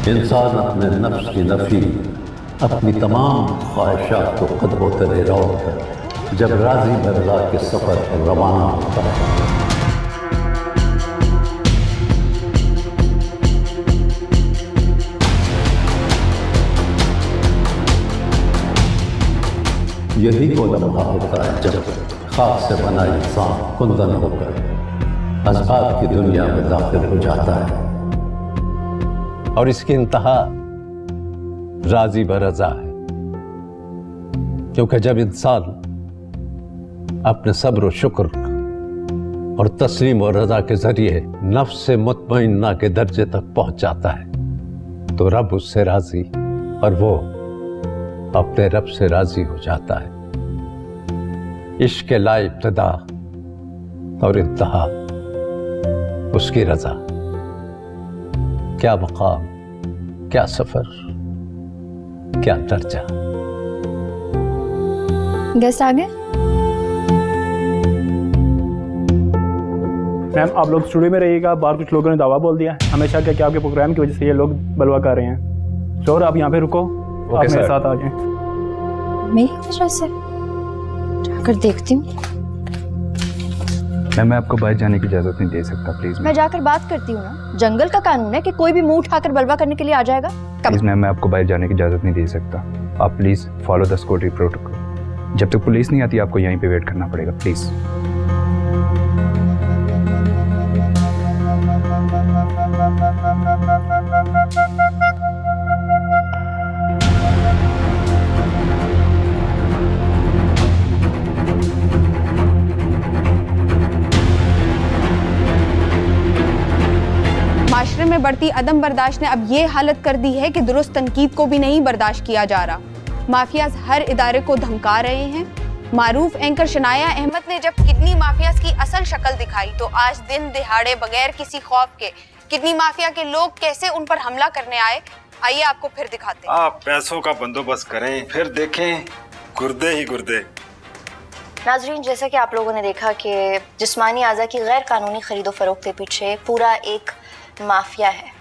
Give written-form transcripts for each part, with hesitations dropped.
इंसान अपने नफ्स की नफी, अपनी तमाम ख्वाहिशात को कदमों तले रोक कर जब राजी बरला के सफर पर रवाना होता है, यही वो लम्हा होता है जब खाक से बना इंसान कुंदन होकर असबाब की दुनिया में दाखिल हो जाता है। और इसकी इंतहा राजी बरज़ा है, क्योंकि जब इंसान अपने सब्र और शुक्र और तस्लीम और रजा के जरिए नफ्स से मुतमइन्ना के दर्जे तक पहुंच जाता है तो रब उससे राजी और वो अपने रब से राजी हो जाता है। इश्क के ला इब्तिदा और इंतहा उसकी रजा। क्या मकाम, क्या सफर, क्या दर्जा। गेस्ट आ गए? मैम आप लोग स्टूडियो में रहिएगा, बाहर कुछ लोगों ने दावा बोल दिया हमेशा क्या कि आपके प्रोग्राम की वजह से ये लोग बलवा कर रहे हैं। शोर आप यहाँ पे रुको, आप मेरे साथ आ जाएं। मेरी वजह से जाकर देखती हूँ। मैं आपको बाहर जाने की इजाजत नहीं दे सकता, प्लीज। मैं जाकर बात करती हूँ ना, जंगल का कानून है कि कोई भी मुंह उठाकर बलवा करने के लिए आ जाएगा। प्लीज मैम, मैं आपको बाहर जाने की इजाजत नहीं दे सकता। आप please follow the security protocol. जब तक पुलिस नहीं आती आपको यहीं पे वेट करना पड़ेगा, प्लीज। माशरे में बढ़ती अदम बर्दाश्त ने अब ये हालत कर दी है कि दुरुस्त तनकीद को भी नहीं बर्दाश्त किया जा रहा। माफियाज हर इदारे को धमका रहे हैं। मारूफ एंकर शनाया अहमद ने जब किडनी माफियाज की असल शक्ल दिखाई तो आज दिन दिहाड़े बगैर किसी खौफ के किडनी माफिया के लोग कैसे उन पर हमला करने आए, आइए आपको फिर दिखाते हैं। आप पैसों का बंदोबस्त करें, फिर देखें गुर्दे ही गुर्दे। नाजरीन, जैसा कि आप लोगों ने देखा कि जिस्मानी आज़ा की गैर कानूनी खरीदो फरोख्त के पीछे पूरा एक माफिया है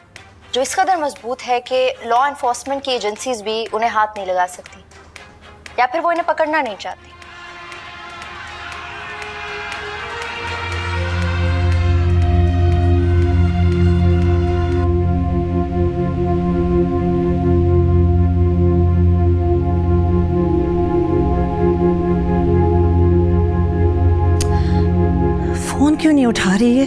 जो इस कदर मजबूत है कि लॉ एनफोर्समेंट की एजेंसीज भी उन्हें हाथ नहीं लगा सकती या फिर वो इन्हें पकड़ना नहीं चाहती। फोन क्यों नहीं उठा रही है?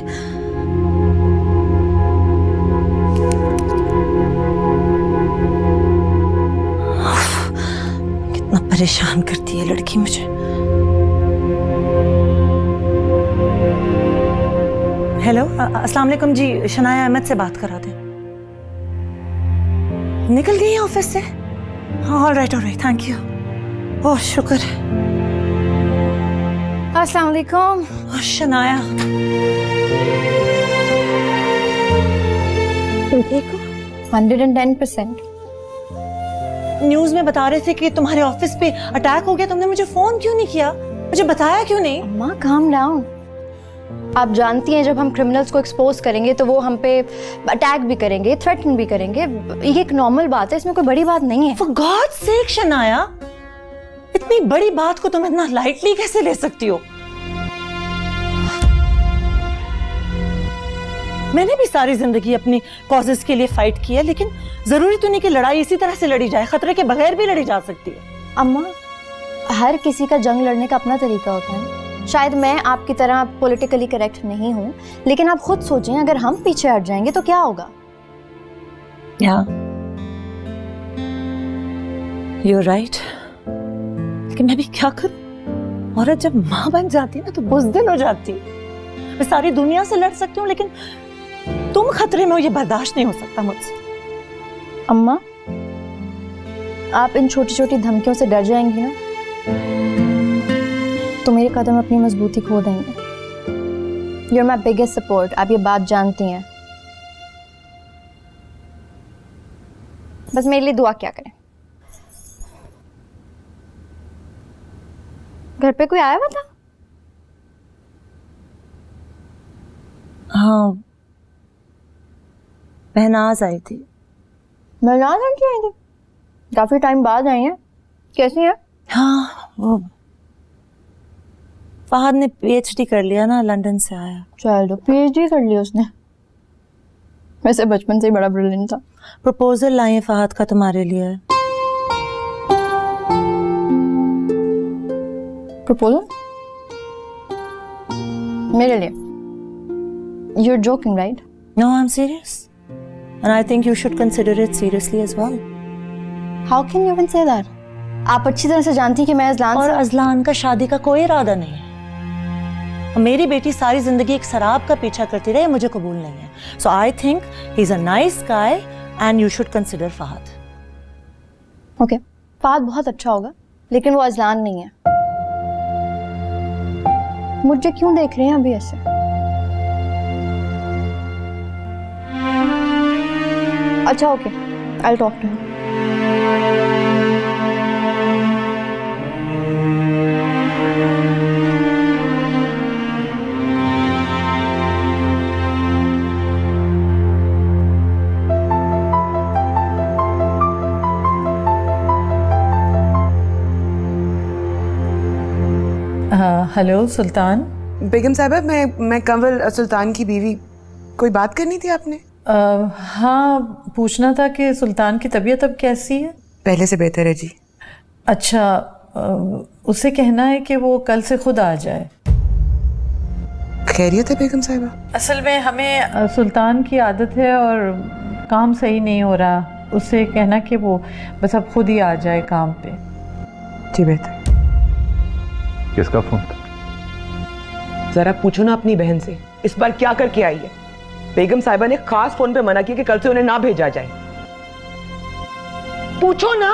कितना परेशान करती है लड़की मुझे। हेलो, अस्सलाम वालेकुम जी, शनाया अहमद से बात करा दें। निकल गई है ऑफिस से? हाँ, ऑल राइट, थैंक यू। ओह शुक्र है। अस्सलाम वालेकुम। शनाया, ठीक हो? 110%। न्यूज में बता रहे थे कि तुम्हारे ऑफिस पे अटैक हो गया, तुमने मुझे फोन क्यों नहीं किया? मुझे बताया क्यों नहीं? अम्मा काम डाउन। आप जानती हैं जब हम क्रिमिनल्स को एक्सपोज करेंगे तो वो हम पे अटैक भी करेंगे, थ्रेटन भी करेंगे। ये एक नॉर्मल बात है, इसमें कोई बड़ी बात नहीं है। फॉर गॉड्स सेक शनाया, इतनी बड़ी बात को तुम इतना लाइटली कैसे ले सकती हो? मैंने भी सारी जिंदगी अपनी कॉजेस के लिए फाइट किया, लेकिन जरूरी तो नहीं कि लड़ाई इसी तरह से लड़ी जाए, खतरे के बगैर भी लड़ी जा सकती है। अम्मा, हर किसी का जंग लड़ने का अपना तरीका होता है। शायद मैं आपकी तरह पॉलिटिकली करेक्ट नहीं हूँ, लेकिन आप खुद सोचें अगर हम पीछे हट जाएंगे तो क्या होगा? You're right. लेकिन मैं भी क्या करूं? औरत जब माँ बन जाती है ना तो बुज़दिल हो जाती है। मैं सारी दुनिया से लड़ सकती हूँ, लेकिन तुम खतरे में हो ये बर्दाश्त नहीं हो सकता मुझसे। अम्मा, आप इन छोटी छोटी धमकियों से डर जाएंगी ना तो मेरे कदम अपनी मजबूती खो देंगे। You're my biggest support, आप ये बात जानती हैं। बस मेरे लिए दुआ क्या करें। घर पे कोई आया हुआ था? हाँ, बहनाज आई थी। मरजान आंटी आई थी, काफी टाइम बाद आई हैं। कैसी हैं? हाँ, वो फहद ने पीएचडी कर लिया ना, लंदन से आया। चलो पीएचडी कर ली उसने। वैसे बचपन से ही बड़ा ब्रिलियंट था। प्रपोजल लाई है फहद का तुम्हारे लिए। प्रपोजल मेरे लिए? You're joking, right? No, I'm serious. And I think you should consider it seriously as well. How can you even say that? आप अच्छी तरह से जानती हैं कि मैं अजलान और से... अजलान का शादी का कोई इरादा नहीं है। और मेरी बेटी सारी जिंदगी एक शराब का पीछा करती रही, मुझे कबूल नहीं है। So I think he's a nice guy and you should consider Fahad. Okay, Fahad बहुत अच्छा होगा, लेकिन वो अजलान नहीं है। मुझे क्यों देख रहे हैं अभी ऐसे? अच्छा okay, I'll talk to him. Hello Sultan. बेगम साहबा, मैं कंवल सुल्तान की बीवी। कोई बात करनी थी आपने? हाँ, पूछना था कि सुल्तान की तबीयत अब कैसी है? पहले से बेहतर है जी। अच्छा, उसे कहना है कि वो कल से खुद आ जाए। खैरियत है बेगम साहबा? असल में हमें सुल्तान की आदत है और काम सही नहीं हो रहा, उससे कहना कि वो बस अब खुद ही आ जाए काम पे। जी बेहतर। किसका फोन था? जरा पूछो ना अपनी बहन से, इस बार क्या करके आई है। बेगम साहिबा ने खास फोन पे मना किया कि कल से उन्हें ना भेजा जाए। पूछो ना।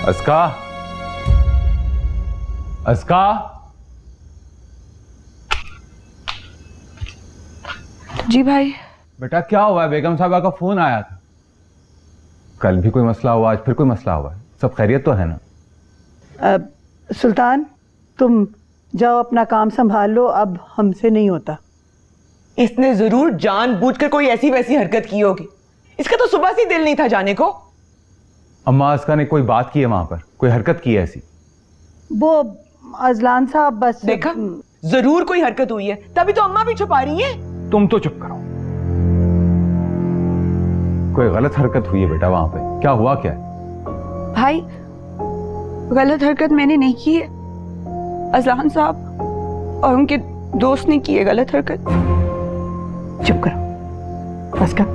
अस्का, अस्का, जी भाई। बेटा क्या हुआ है? बेगम साहिबा का फोन आया था। कल भी कोई मसला हुआ, आज फिर कोई मसला हुआ है। सब खैरियत तो है ना? सुल्तान, तुम जाओ अपना काम संभाल लो, अब हमसे नहीं होता। इसने जरूर जानबूझकर कोई ऐसी वैसी हरकत की होगी। इसका तो सुबह से दिल नहीं था जाने को। अम्मा, अस्का ने कोई बात की है वहां पर? कोई हरकत की है ऐसी? वो अजलान साहब बस देखा, जरूर कोई हरकत हुई है, तभी तो अम्मा भी छुपा रही हैं। तुम तो चुप करो। कोई गलत हरकत हुई है बेटा वहां पे? क्या हुआ क्या है? भाई, गलत हरकत मैंने नहीं की है, अजलान साहब और उनके दोस्त ने की है गलत हरकत। चुप करो, बस कर।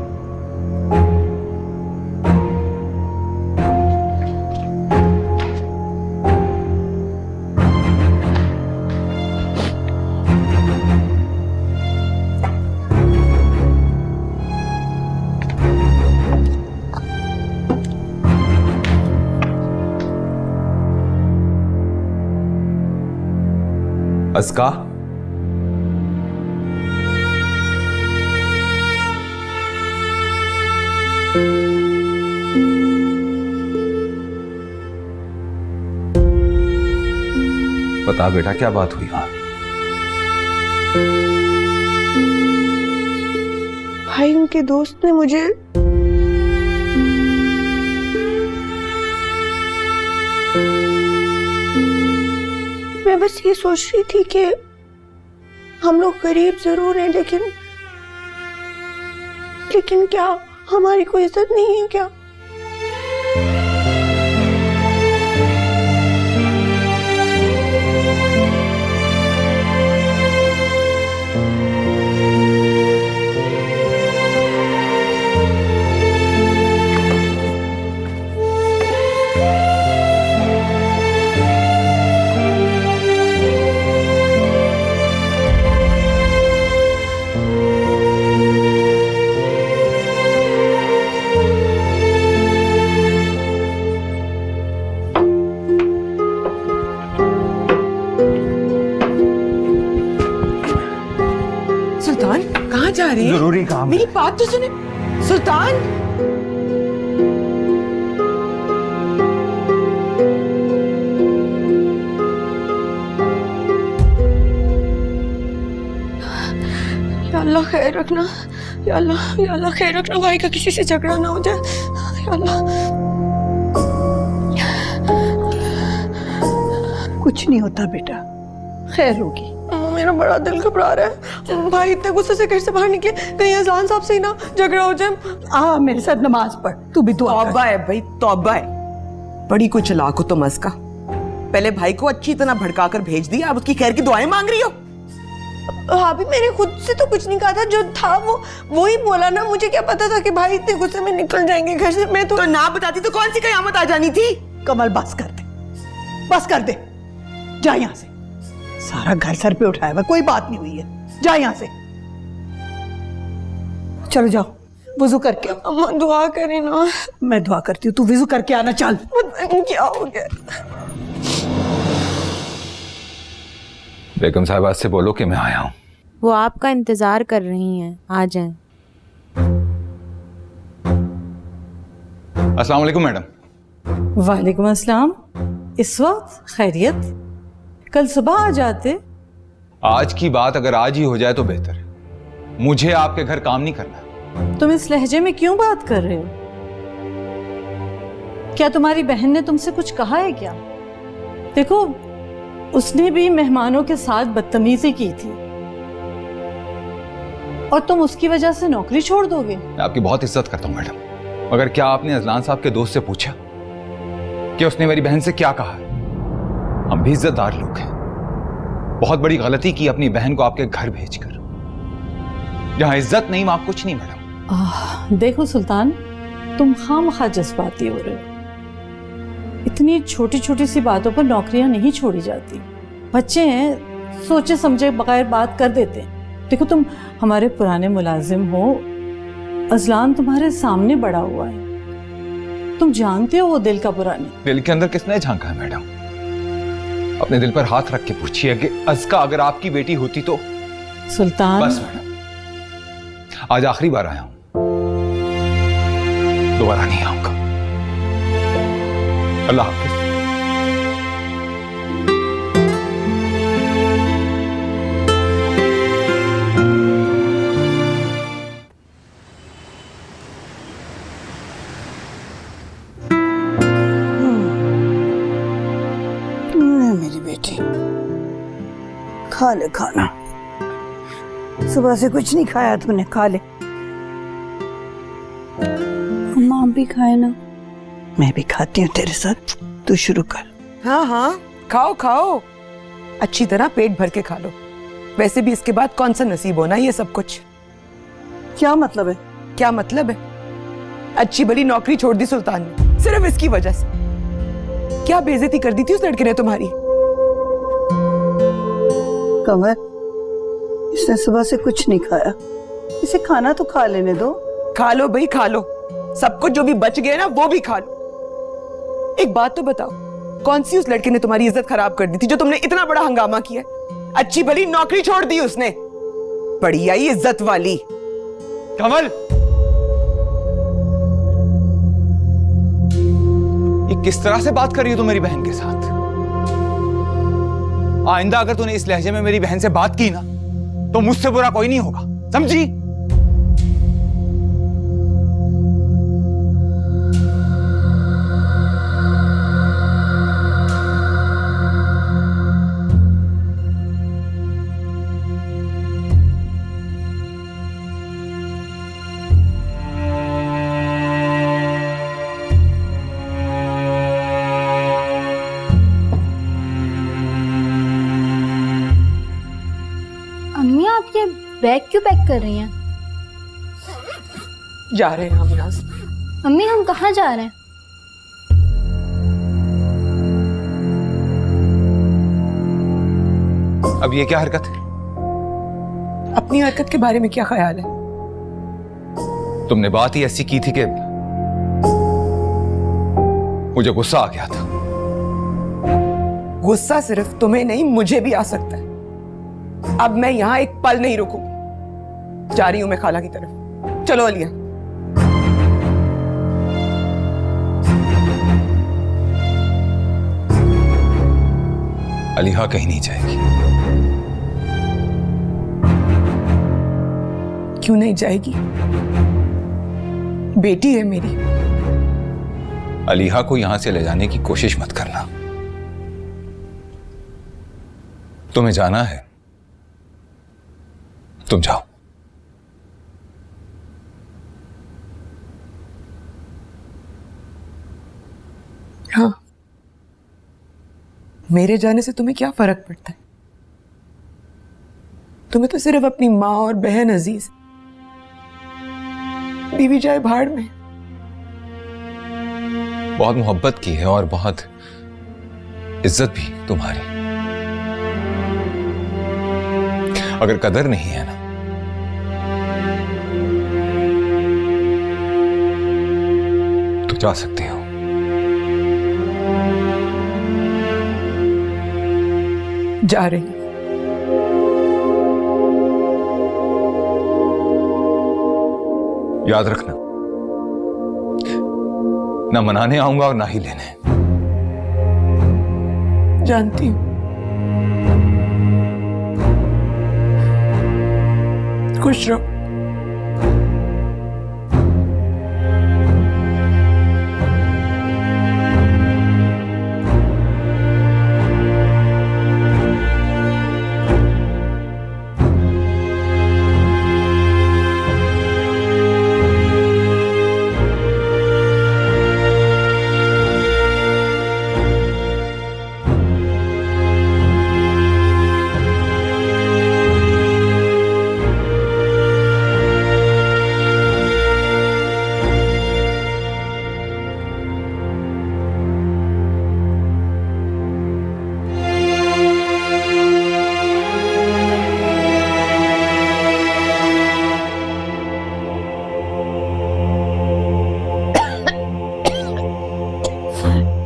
अस्का, बता बेटा, क्या बात हुई वहां? भाई, उनके दोस्त ने मुझे मैं बस ये सोच रही थी कि हम लोग गरीब जरूर हैं, लेकिन क्या हमारी कोई इज्जत नहीं है क्या? सुल्तान, कहाँ जा रही है? जरूरी काम। मेरी बात तो सुने सुल्तान। या अल्लाह खैर रखना, या अल्लाह खैर रखना, भाई का किसी से झगड़ा ना हो जाए, या अल्लाह। कुछ नहीं होता बेटा, खैर होगी। मेरा बड़ा दिल घबरा रहा है, भाई इतने गुस्से से घर से बाहर निकले, कहीं अज़लान साहब से ही ना झगड़ा हो जाए। आ मेरे साथ नमाज पढ़, तू भी दुआ कर। तौबा है भाई, तौबा है। बड़ी कुछ चालाक हो तुम अस्का। पहले भाई को अच्छी तरह भड़काकर भेज दिया, अब उसकी खैर की दुआएं मांग रही हो। भाभी मैंने खुद से तो कुछ नहीं कहा था, जो था वो ही बोला ना। मुझे क्या पता था कि भाई इतने गुस्से में निकल जाएंगे घर से। मैं तो ना बताती तो कौन सी कयामत आ जानी थी। कमल बस कर दे, बस कर दे, जा यहाँ से। सारा घर सर पे उठाया हुआ, कोई बात नहीं हुई है, जा यहाँ से। चलो जाओ, वुजू करके आओ। अम्मा दुआ करें ना। मैं दुआ करती हूँ, तू वुजू करके आना। चल। पता नहीं क्या हो गया। बेगम साहिबा से बोलो कि मैं आया हूँ। वो आपका इंतजार कर रही हैं, आ जाएं। अस्सलाम वालेकुम मैडम। वालेकुम अस्सलाम। इस वक्त खैरियत? कल सुबह आ जाते। आज की बात अगर आज ही हो जाए तो बेहतर है। मुझे आपके घर काम नहीं करना। तुम इस लहजे में क्यों बात कर रहे हो? क्या तुम्हारी बहन ने तुमसे कुछ कहा है क्या? देखो, उसने भी मेहमानों के साथ बदतमीजी की थी और तुम उसकी वजह से नौकरी छोड़ दोगे? मैं आपकी बहुत इज्जत करता हूँ मैडम, मगर क्या आपने अजलान साहब के दोस्त से पूछा कि उसने मेरी बहन से क्या कहा? हम भी इज्जतदार लोग हैं। बहुत बड़ी गलती की अपनी बहन को आपके घर भेजकर। जहां इज्जत नहीं वहां कुछ नहीं मैडम। देखो सुल्तान, तुम खामखा जज्बाती हो रहे हो। इतनी छोटी छोटी सी बातों पर नौकरियां नहीं छोड़ी जाती। बच्चे हैं, सोचे समझे बगैर बात कर देते हैं। देखो, तुम हमारे पुराने मुलाजिम हो, अजलान तुम्हारे सामने बड़ा हुआ है, तुम जानते हो वो दिल का बुरा नहीं। दिल के अंदर किसने झांका है मैडम? अपने दिल पर हाथ रख के पूछिए कि अस्का अगर आपकी बेटी होती तो। सुल्तान बस मैडम, आज आखिरी बार आया हूं, दोबारा नहीं आऊंगा। अल्लाह हाफिज। मेरी बेटी, खा ले खाना। सुबह से कुछ नहीं खाया तुमने, खा ले। अम्मा आप भी खाए ना। मैं भी खाती हूँ तेरे साथ, तू शुरू कर। हाँ हाँ, खाओ खाओ, अच्छी तरह पेट भर के खा लो। वैसे भी इसके बाद कौन सा नसीब होना ये सब कुछ। क्या मतलब है? क्या मतलब है? अच्छी बड़ी नौकरी छोड़ दी सुल्तान ने, सिर्फ इसकी वजह से। क्या बेइज्जती कर दी थी उस लड़के ने तुम्हारी। कमर, इसने सुबह से कुछ नहीं खाया, इसे खाना तो खा लेने दो। खा लो भाई, खा लो। सब कुछ जो भी बच गया ना वो भी खा लो। एक बात तो बताओ, कौन सी उस लड़के ने तुम्हारी इज्जत खराब कर दी थी जो तुमने इतना बड़ा हंगामा किया? अच्छी भली नौकरी छोड़ दी उसने, बड़ी आई इज्जत वाली। कमल, ये किस तरह से बात कर रही हो तुम मेरी बहन के साथ? आइंदा अगर तूने इस लहजे में मेरी बहन से बात की ना तो मुझसे बुरा कोई नहीं होगा, समझी? अम्मी, आप ये बैग क्यों पैक कर रही हैं? जा रहे हैं हम यहाँ से। अम्मी, हम कहाँ जा रहे हैं? अब ये क्या हरकत है? अपनी हरकत के बारे में क्या ख्याल है? तुमने बात ही ऐसी की थी कि मुझे गुस्सा आ गया था। गुस्सा सिर्फ तुम्हें नहीं, मुझे भी आ सकता है। अब मैं यहाँ एक पल नहीं रुकूंगी, जा रही हूं मैं खाला की तरफ। चलो अलिया। अलीहा कहीं नहीं जाएगी। क्यों नहीं जाएगी? बेटी है मेरी। अलीहा को यहां से ले जाने की कोशिश मत करना। तुम्हें जाना है, तुम जाओ। हाँ, मेरे जाने से तुम्हें क्या फर्क पड़ता है? तुम्हें तो सिर्फ अपनी माँ और बहन अजीज, बीवी जाए भाड़ में। बहुत मोहब्बत की है और बहुत इज्जत भी तुम्हारी। अगर कदर नहीं है ना, तो जा सकते हो। जा रही हूं। याद रखना, ना मनाने आऊंगा और ना ही लेने। जानती हूं। खुश रहो।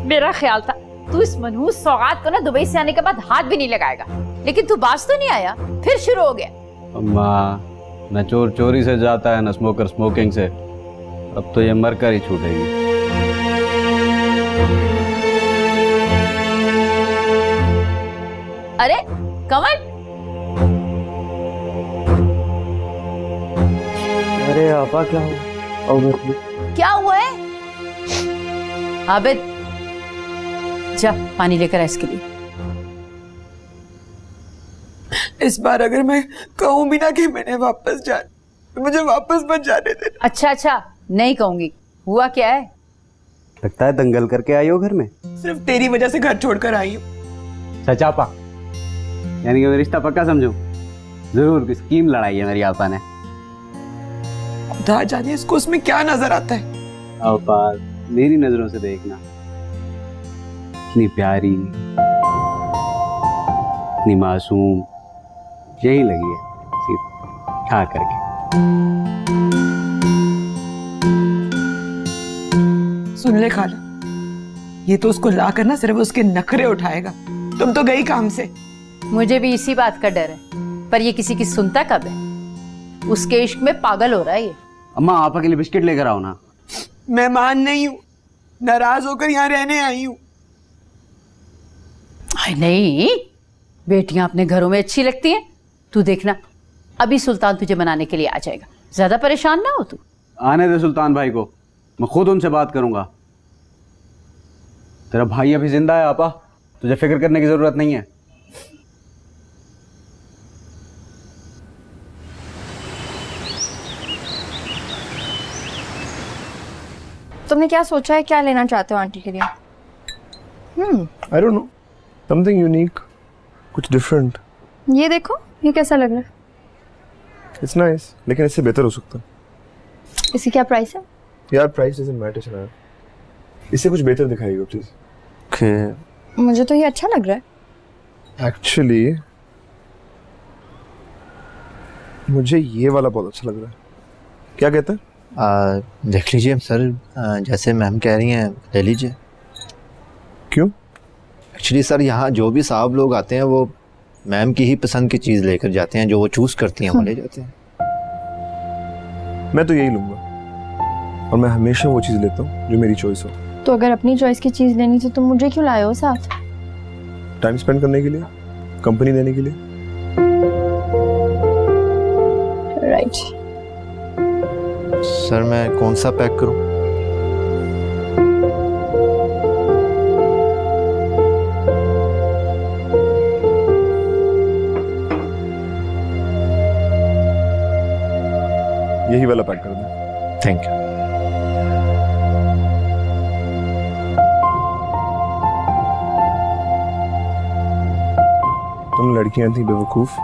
मेरा ख्याल था तू इस मनहूस सौगात को ना दुबई से आने के बाद हाथ भी नहीं लगाएगा, लेकिन तू बाज तो नहीं आया, फिर शुरू हो गया। अम्मा, न चोर चोरी से जाता है न स्मोकर स्मोकिंग से। अब तो ये मरकर ही छूटेगी। अरे कमल, अरे आपा क्या हुआ? क्या हुआ है? आबिद, जा पानी लेकर आ इसके लिए। इस बार अगर मैं कहूं भी ना कि मैंने वापस जाना, मुझे वापस मत जाने देना। अच्छा अच्छा, नहीं कहूंगी। हुआ क्या है? लगता है दंगल करके आई हो घर में। सिर्फ तेरी वजह से घर छोड़कर आई हूँ। सच आपा? यानी कि मैं रिश्ता पक्का समझूं? जरूर कोई स्कीम लड़ाई है मेरी आपा ने। खुदा जाने इसको उसमें क्या नजर आता है। आपा, मेरी नजरों से देखना, इतनी प्यारी, इतनी मासूम, यही लगी है सिर्फ खा करके। सुन ले खाला, ये तो उसको ला कर ना सिर्फ उसके नखरे उठाएगा। तुम तो गई काम से। मुझे भी इसी बात का डर है, पर ये किसी की सुनता कब है? उसके इश्क में पागल हो रहा है ये। अम्मा, आपा के लिए बिस्किट लेकर आओ ना। मेहमान नहीं हूं, नाराज होकर यहाँ रहने आई हूँ। नहीं, बेटियां अपने घरों में अच्छी लगती हैं। तू देखना, अभी सुल्तान तुझे मनाने के लिए आ जाएगा। ज्यादा परेशान ना हो तू। आने दे सुल्तान भाई को, मैं खुद उनसे बात करूंगा। तेरा भाई अभी जिंदा है आपा, तुझे फिक्र करने की जरूरत नहीं है। तुमने क्या सोचा है, क्या लेना चाहते हो आंटी के लिए? I don't know, something unique, कुछ डिफरेंट। ये देखो, ये कैसा लग रहा है? इट्स नाइस, लेकिन इससे बेहतर हो सकता है। इसकी क्या प्राइस है? यार प्राइस डजंट मैटर चला, इससे कुछ बेहतर दिखाइएगा प्लीज। ओके, मुझे तो ये अच्छा लग रहा है। एक्चुअली मुझे ये वाला बहुत अच्छा लग रहा है। क्या कहते हैं? देख लीजिए सर, जैसे मैम कह रही हैं ले लीजिए। क्यों? एक्चुअली सर, यहाँ जो भी साहब लोग आते हैं वो मैम की ही पसंद की चीज़ लेकर जाते हैं, जो वो चूज़ करती हैं वो ले जाते हैं। मैं तो यही लूँगा, और मैं हमेशा वो चीज़ लेता हूँ जो मेरी चॉइस हो। तो अगर अपनी चॉइस की चीज़ लेनी तो तुम मुझे क्यों लाए हो साथ? टाइम स्पेंड करने के लिए, कंपनी देने के लिए। राइट। सर मैं कौन सा पैक करूं? यही वाला पैक कर दो। Thank you. तुम लड़कियां थी बेवकूफ,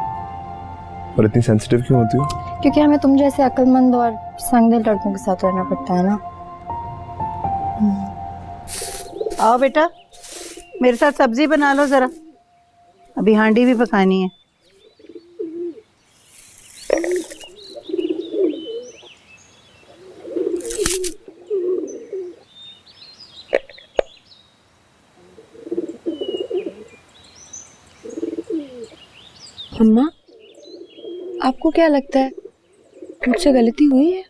और इतनी सेंसिटिव क्यों होती हो? क्योंकि हमें तुम जैसे अक्लमंद और संगदिल लड़कों के साथ रहना पड़ता है ना। आओ बेटा, मेरे साथ सब्जी बना लो जरा, अभी हांडी भी पकानी है। अम्मा, आपको क्या लगता है मुझसे गलती हुई है?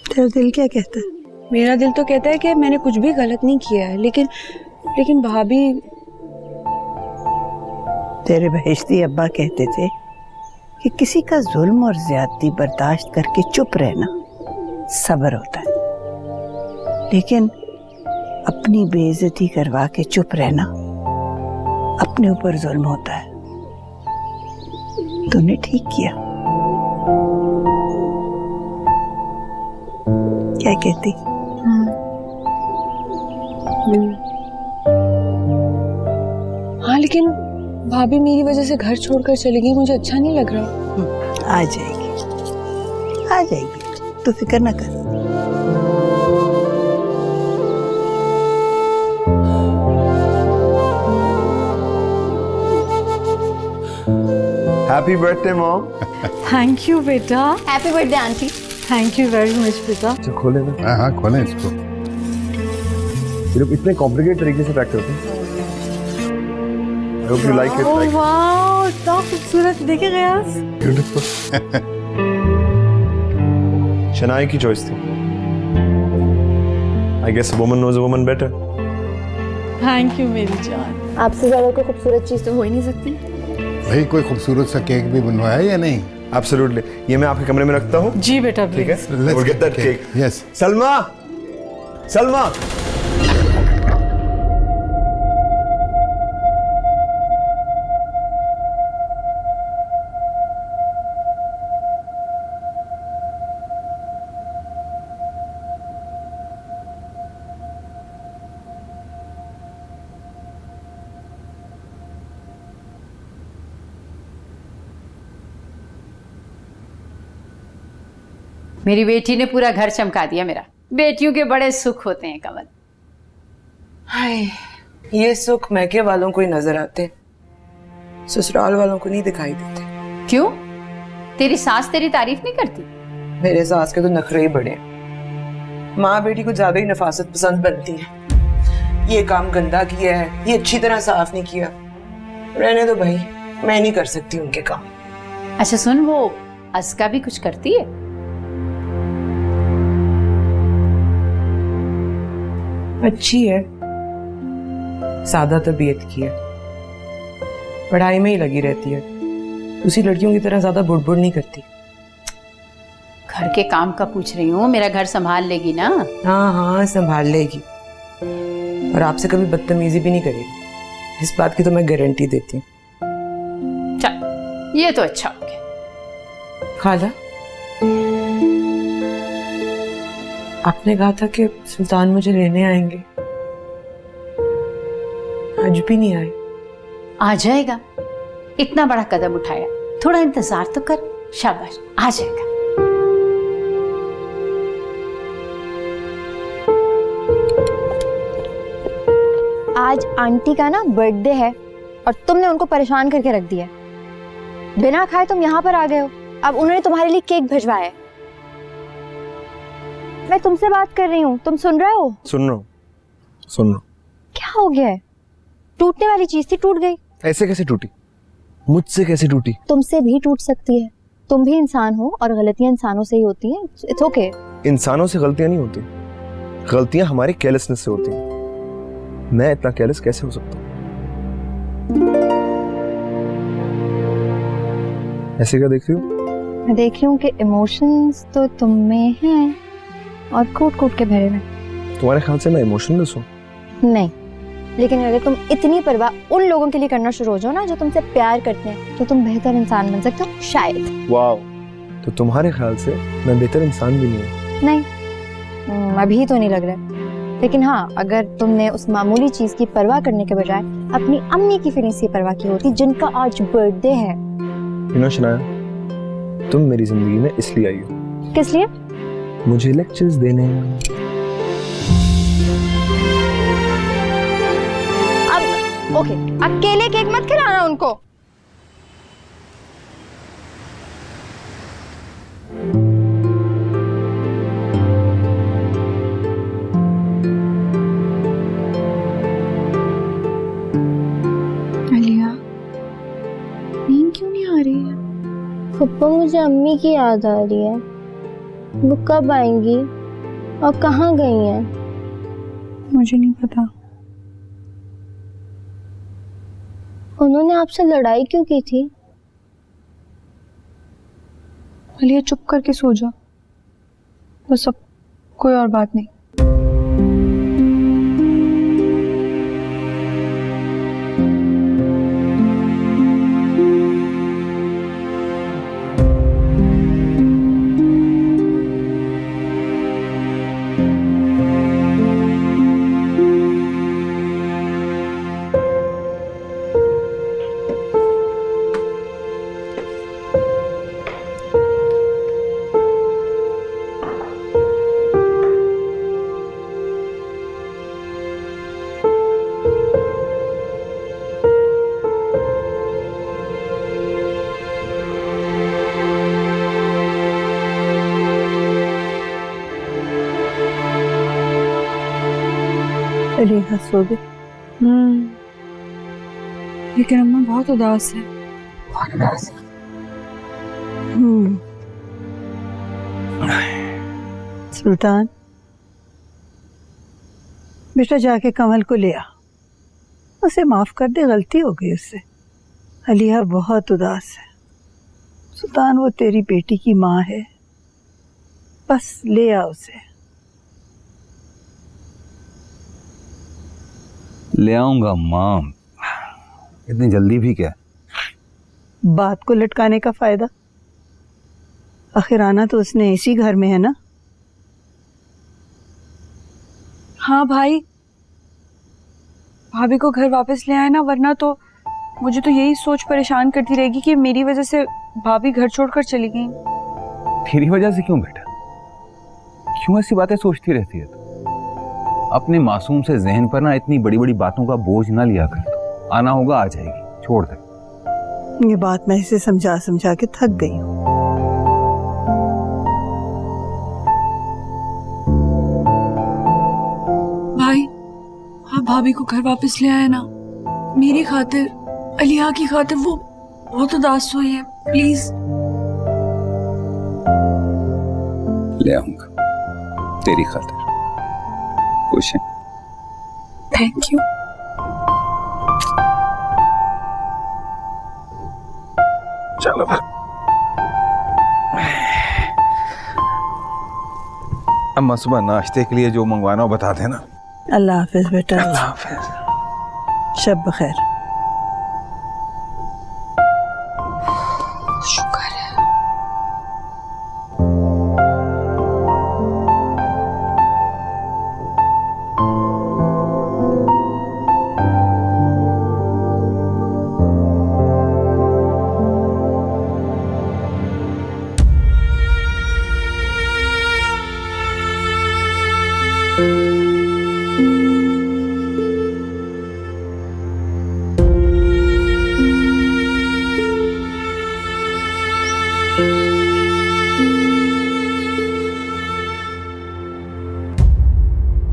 तेरा दिल क्या कहता है? मेरा दिल तो कहता है कि मैंने कुछ भी गलत नहीं किया है, लेकिन भाभी। तेरे बहिश्ती अब्बा कहते थे कि किसी का जुल्म और ज्यादती बर्दाश्त करके चुप रहना सब्र होता है, लेकिन अपनी बेइज्जती करवा के चुप रहना अपने ऊपर जुल्म होता है। तूने ठीक किया। क्या कहती? हाँ, लेकिन भाभी मेरी वजह से घर छोड़कर चली गई, मुझे अच्छा नहीं लग रहा। आ जाएगी, आ जाएगी, तू फिक्र ना कर। Happy birthday mom. Thank you बेटा। Happy birthday aunty. Thank you very much बेटा। अच्छा खोले ना। हाँ हाँ खोलें इसको। ये लोग इतने कॉम्प्लिकेटेड तरीके से पैक करते हैं। I hope you like it. ओह वाह, इतना खूबसूरत, देखे गयास। Beautiful. शनाया की चॉइस थी। I guess a woman knows a woman better. Thank you मेरी जान। आपसे ज्यादा कोई खूबसूरत चीज तो हो ही नहीं सकती। भाई कोई खूबसूरत सा केक भी बनवाया है या नहीं? Absolutely. ये मैं आपके कमरे में रखता हूँ। जी बेटा, ठीक है। We'll get that cake. Yes. Salma, Salma. मेरी बेटी ने पूरा घर चमका दिया मेरा। बेटियों के बड़े सुख होते हैं कमल। हाय, ये सुख मैके वालों को ही नजर आते हैं, ससुराल वालों को नहीं दिखाई देते। क्यों? तेरी सास तेरी तारीफ नहीं करती? मेरे सास के तो नखरे ही बड़े हैं। माँ बेटी को ज्यादा ही नफासत पसंद बनती है। ये काम गंदा किया है, ये अच्छी तरह साफ नहीं किया। रहने दो भाई, मैं नहीं कर सकती उनके काम। अच्छा सुन, वो अस्का भी कुछ करती है? अच्छी है, सादा तबीयत की है, पढ़ाई में ही लगी रहती है, दूसरी लड़कियों की तरह ज्यादा बुड़बुड़ नहीं करती। घर के काम का पूछ रही हूँ, मेरा घर संभाल लेगी ना? हाँ हाँ संभाल लेगी, और आपसे कभी बदतमीजी भी नहीं करेगी, इस बात की तो मैं गारंटी देती हूँ। चल, ये तो अच्छा हो गया। खाला, आपने कहा था कि सुल्तान मुझे लेने आएंगे, आज भी नहीं आए। आ जाएगा, इतना बड़ा कदम उठाया, थोड़ा इंतजार तो कर। शाबाश, आ जाएगा। आज आंटी का ना बर्थडे है और तुमने उनको परेशान करके रख दिया। बिना खाए तुम यहाँ पर आ गए हो। अब उन्होंने तुम्हारे लिए केक भिजवाया है। मैं तुमसे बात कर रही हूँ, तुम सुन रहे हो? सुन रहा हूँ, सुन रहा हूँ। क्या हो गया है? टूटने वाली चीज थी, टूट गई। ऐसे कैसे टूटी? मुझसे कैसे टूटी? तुमसे भी टूट सकती है। तुम भी इंसान हो और गलतियां इंसानों से ही होती हैं। It's okay. इंसानों से गलतियां नहीं होती, गलतियां हमारे केयरलेसनेस से होती हैं। मैं इतना केयरलेस कैसे हो सकता हूँ? ऐसे क्या देख रही हो? मैं देख रही हूँ कि इमोशंस तो तुम में हैं और कूट कूट के भरे में। तुम्हारे ख्याल से मैं इमोशनलेस हूँ? नहीं, लेकिन अगर तुम इतनी परवाह उन लोगों के लिए करना शुरू हो जाओ ना जो तुमसे प्यार करते हैं, तो तुम बेहतर इंसान बन सकते हो शायद। वाह, तो तुम्हारे ख्याल से मैं बेहतर इंसान भी नहीं हूँ? नहीं, अभी तो नहीं लग रहा, लेकिन हाँ, अगर तुमने उस मामूली चीज की परवाह करने के बजाय अपनी अम्मी की फीलिंग्स की परवाह की होती जिनका आज बर्थडे है। शनाया, तुम मेरी जिंदगी में इसलिए आई हो। किस लिए? मुझे लेक्चर्स देने। अब ओके, अकेले केक मत खिलाना उनको। अलिया, नींद क्यों नहीं आ रही है? पप्पा, मुझे अम्मी की याद आ रही है। वो कब आएंगी और कहाँ गई हैं? मुझे नहीं पता। उन्होंने आपसे लड़ाई क्यों की थी? अलिया, चुप करके सो जा, बस, अब कोई और बात नहीं। अलीहा सो गई? लेकिन अम्मा बहुत उदास है। बहुत उदास है। सुल्तान, बेटा जाके कमल को ले आ, उसे माफ कर दे, गलती हो गई उससे। अलीहा बहुत उदास है। सुल्तान, वो तेरी बेटी की माँ है, बस ले आ उसे। ले आऊंगा माँ, इतनी जल्दी भी क्या? बात को लटकाने का फायदा? आखिर आना तो उसने इसी घर में है ना। हाँ भाई, भाभी को घर वापस ले आए ना, वरना तो मुझे तो यही सोच परेशान करती रहेगी कि मेरी वजह से भाभी घर छोड़कर चली गई। तेरी वजह से क्यों बेटा? क्यों ऐसी बातें सोचती रहती है तू? अपने मासूम से जहन पर ना इतनी बड़ी बड़ी बातों का बोझ ना लिया कर तू। आना होगा आ जाएगी, छोड़ दे। ये बात मैं इसे समझा समझा के थक गई हूँ। भाई, आप भाभी को घर वापस ले आए ना, मेरी खातिर, अलिया की खातिर। वो बहुत उदास हुई है, प्लीज। ले आऊंगा, तेरी खातिर। खुश है? Thank you. चलो फिर। अम्मा सुबह नाश्ते के लिए जो मंगवाना हो बता देना। अल्लाह हाफिज बेटा। अल्लाह हाफिज। शब बखैर। शुक्र है।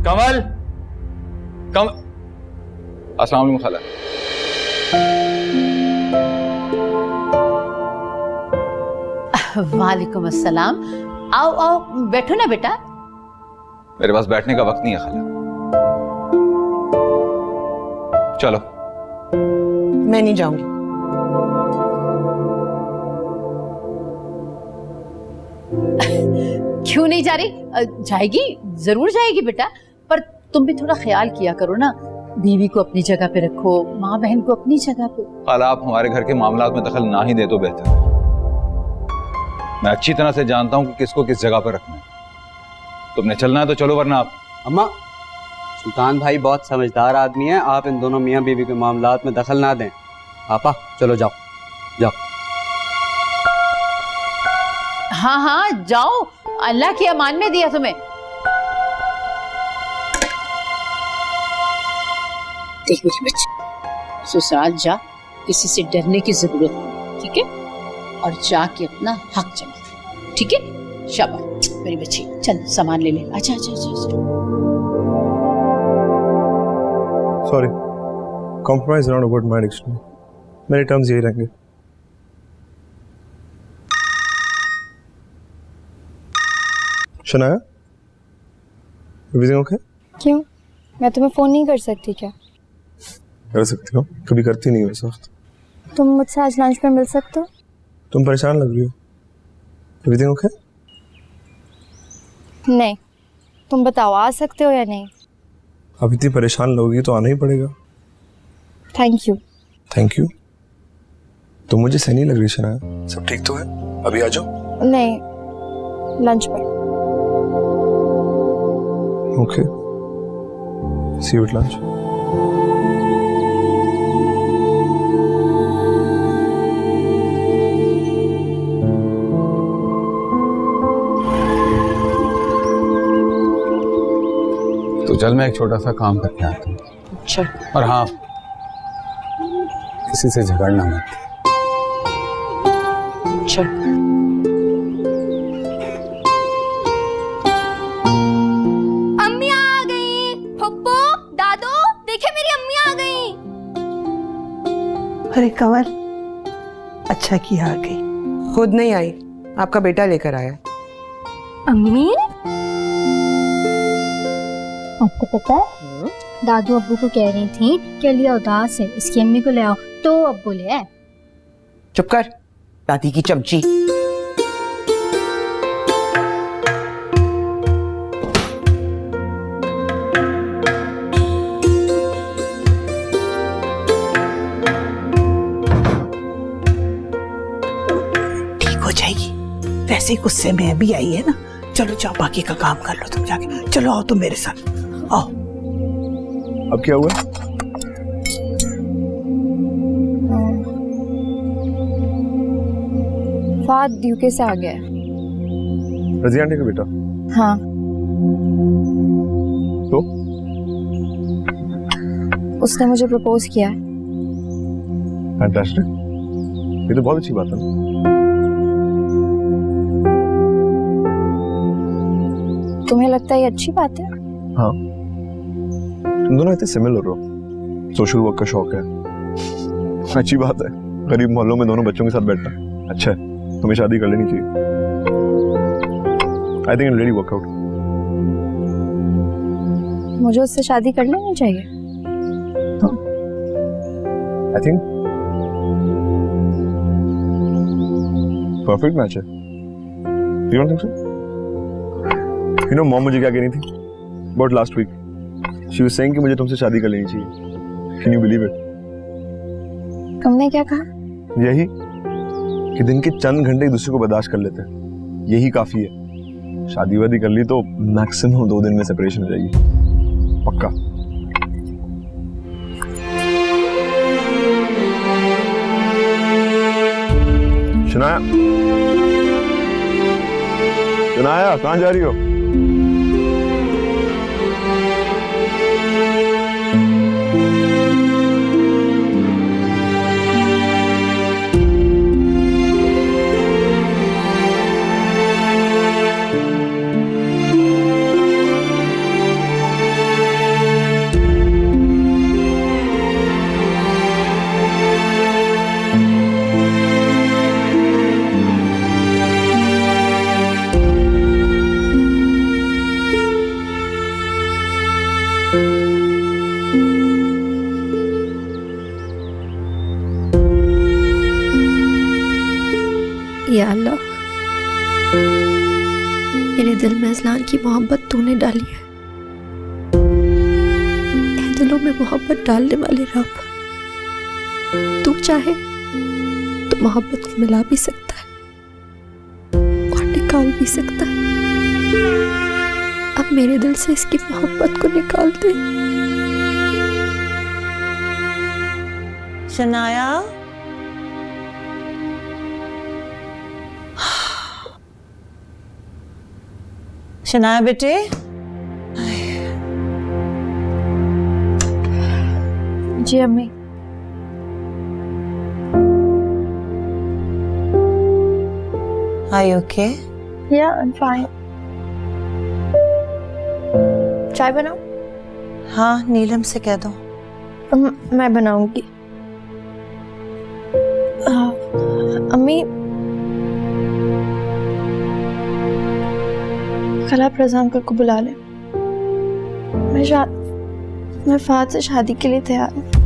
कमल, कमल, अस्सलाम वालेकुम खाला। वालेकुम अस्सलाम। आओ आओ, बैठो ना बेटा। मेरे पास बैठने का वक्त नहीं है खाला। चलो। मैं नहीं जाऊंगी। क्यों नहीं जा रही? जाएगी, जरूर जाएगी बेटा, पर तुम भी थोड़ा ख्याल किया करो ना। बीवी को अपनी जगह पे रखो, माँ बहन को अपनी जगह पे। खाला आप हमारे घर के मामलात में दखल ना ही दे तो बेहतर। मैं अच्छी तरह से जानता हूँ कि किसको किस जगह पर रखना है। तुमने चलना है तो चलो, वरना आप। अम्मा, सुल्तान भाई बहुत समझदार आदमी है, आप इन दोनों मियाँ बीवी के मामलात में दखल ना दें। आपा चलो जाओ जाओ। हाँ हाँ जाओ, अल्लाह की अमान में दिया तुम्हें। देख मेरे बच्चे, ससुराल जा, किसी से डरने की जरूरत नहीं, ठीक है? और जाके अपना हक जमा, ठीक है? शाबाश मेरी बच्ची, चल सामान ले ले। अच्छा अच्छा अच्छा, अच्छा। Sorry, compromise not a good my dictionary. मेरे टर्म्स यही रहेंगे। Shanaya, everything okay? क्यों? मैं तुम्हें फोन नहीं कर सकती क्या? कर सकती हो, कभी करती नहीं हो इस वक्त। तुम मुझसे आज लंच पे मिल सकते हो? तुम परेशान लग रही हो। Everything okay? नहीं, तुम बताओ आ सकते हो या नहीं? अब इतनी परेशान लोगी तो आना ही पड़ेगा। Thank you. Thank you. तुम मुझे सही नहीं लग रही शनाया। सब ठीक तो है? अभी आ जाओ। नहीं, लंच पर। Okay, see you at lunch. तो चल, मैं एक छोटा सा काम करके आता हूँ। अच्छा। और हाँ, किसी से झगड़ना मत। अच्छा। अम्मी आ गई। फुप्पो, दादू, देखिए मेरी अम्मी आ गई। अरे कंवल, अच्छा किया आ गई। खुद नहीं आई, आपका बेटा लेकर आया। अम्मी, आपको पता है दादू अब्बू को कह रही थी कि अलिया उदास है, इसकी अम्मी को ले आओ, तो अब्बू ले आए। चुप कर, दादी की चमची। ठीक हो जाएगी, वैसे ही गुस्से में अभी आई है ना। चलो जाओ, बाकी का काम कर लो तुम जाके। चलो आओ तुम मेरे साथ, आओ। अब क्या हुआ? फाद यूके से आ गया। रज़िया आंटी का बेटा? हाँ। तो उसने मुझे प्रपोज किया। फैंटास्टिक, ये तो बहुत अच्छी बात है। तुम्हें लगता है ये अच्छी बात है? हाँ, तुम दोनों इतने सिमिलर हो। सोशल वर्क का शौक है, अच्छी बात है। गरीब मोहल्लों में दोनों बच्चों के साथ बैठना अच्छा है। तुम्हें शादी कर लेनी चाहिए। I think it really work out. मुझे उससे शादी कर लेनी चाहिए। आई थिंक परफेक्ट मैच है। You don't think so? You know mom मुझे क्या कह रही थी about last week? She was saying कि मुझे तुमसे शादी कर लेनी चाहिए। Can you believe it? तुमने क्या कहा? यही कि दिन के चंद घंटे एक दूसरे को बर्दाश्त कर लेते हैं, यही काफी है। शादी वादी कर ली तो मैक्सिमम 2 दिन में सेपरेशन हो जाएगी, पक्का। शनाया, शनाया कहाँ जा रही हो? मेरे दिल में अजलान की मोहब्बत तूने डाली है। इन दिलों में मोहब्बत डालने वाले रब, तू चाहे तो मोहब्बत को मिला भी सकता है और निकाल भी सकता है। अब मेरे दिल से इसकी मोहब्बत को निकाल दे। शनाया, शनाया बेटे, जी अम्मी। Are you okay? Yeah, I'm fine. चाय बनाऊं? हाँ, नीलम से कह दो। मैं बनाऊंगी। अम्मी, कल आप रज़ा अंकल को बुला लें। मैं फात से शादी के लिए तैयार हूँ।